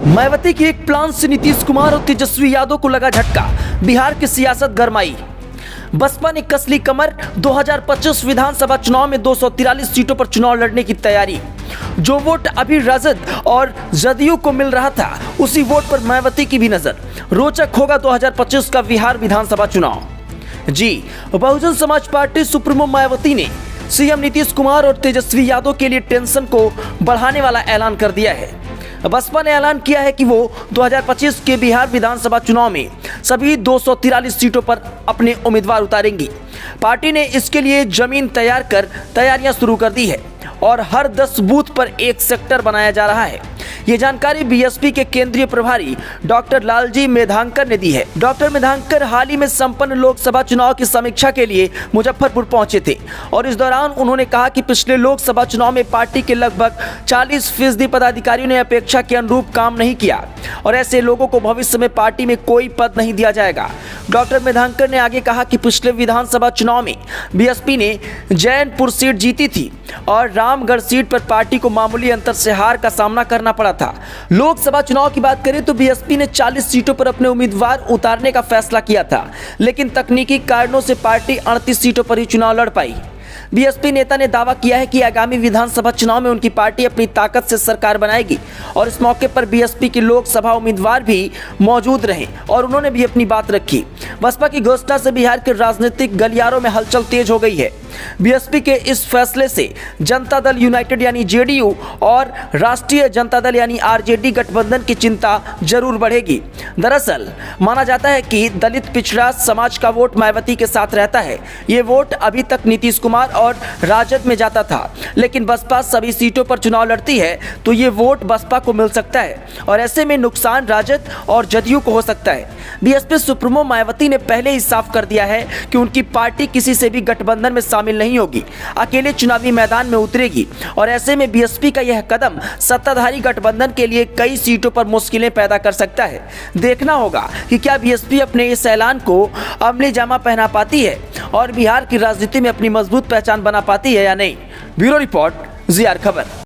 मायावती के एक प्लान से नीतीश कुमार और तेजस्वी यादव को लगा झटका। बिहार की सियासत गरमाई। बसपा ने कस ली कमर। 2025 विधानसभा चुनाव में 243 सीटों पर चुनाव लड़ने की तैयारी। जो वोट अभी राजद और जदयू को मिल रहा था, उसी वोट पर मायावती की भी नजर। रोचक होगा 2025 का बिहार विधानसभा चुनाव। जी, बहुजन समाज पार्टी सुप्रीमो मायावती ने सीएम नीतीश कुमार और तेजस्वी यादव के लिए टेंशन को बढ़ाने वाला ऐलान कर दिया है। बसपा ने ऐलान किया है कि वो 2025 के बिहार विधानसभा चुनाव में सभी 243 सीटों पर अपने उम्मीदवार उतारेंगी। पार्टी ने इसके लिए जमीन तैयार कर तैयारियां शुरू कर दी है और हर 10 बूथ पर एक सेक्टर बनाया जा रहा है। ये जानकारी बीएसपी के केंद्रीय प्रभारी डॉक्टर लालजी मेधांकर ने दी है। डॉक्टर मेधांकर हाल ही में संपन्न लोकसभा चुनाव की समीक्षा के लिए मुजफ्फरपुर पहुंचे थे और इस दौरान उन्होंने कहा कि पिछले लोकसभा चुनाव में पार्टी के लगभग 40% पदाधिकारियों ने अपेक्षा के अनुरूप काम नहीं किया और ऐसे लोगों को भविष्य में पार्टी में कोई पद नहीं दिया जाएगा। डॉक्टर मेधांकर ने आगे कहा कि पिछले विधानसभा चुनाव में बीएसपी ने जैनपुर सीट जीती थी और रामगढ़ सीट पर पार्टी को मामूली अंतर से हार का सामना करना पड़ा था। लोकसभा चुनाव की बात करें तो बीएसपी ने 40 सीटों पर अपने उम्मीदवार उतारने का फैसला किया था, लेकिन तकनीकी कारणों से पार्टी 38 सीटों पर ही चुनाव लड़ पाई। बीएसपी नेता ने दावा किया है कि आगामी विधानसभा चुनाव में उनकी पार्टी अपनी ताकत से सरकार बनाएगी और इस मौके पर बीएसपी के लोकसभा उम्मीदवार भी मौजूद रहे और उन्होंने भी अपनी बात रखी। बसपा की घोषणा से बिहार के राजनीतिक गलियारों में हलचल तेज हो गई है। बीएसपी के इस फैसले से जनता दल यूनाइटेड यानी जेडीयू और राष्ट्रीय जनता दल यानी आरजेडी गठबंधन की चिंता जरूर बढ़ेगी। दरअसल माना जाता है कि दलित पिछड़ा समाज का वोट मायावती के साथ रहता है। ये वोट अभी तक नीतीश कुमार और राजद में जाता था, लेकिन बसपा सभी सीटों पर चुनाव लड़ती है तो ये वोट बसपा को मिल सकता है और ऐसे में नुकसान राजद और जदयू को हो सकता है। बीएसपी सुप्रीमो मायावती ने पहले ही साफ कर दिया है कि उनकी पार्टी किसी से भी गठबंधन में शामिल नहीं होगी, अकेले चुनावी मैदान में उतरेगी और ऐसे में बीएसपी का यह कदम सत्ताधारी गठबंधन के लिए कई सीटों पर मुश्किलें पैदा कर सकता है। देखना होगा कि क्या बीएसपी अपने इस ऐलान को अमली जामा पहना पाती है और बिहार की राजनीति में अपनी मजबूत पहचान बना पाती है या नहीं। ब्यूरो रिपोर्ट, जीआर खबर।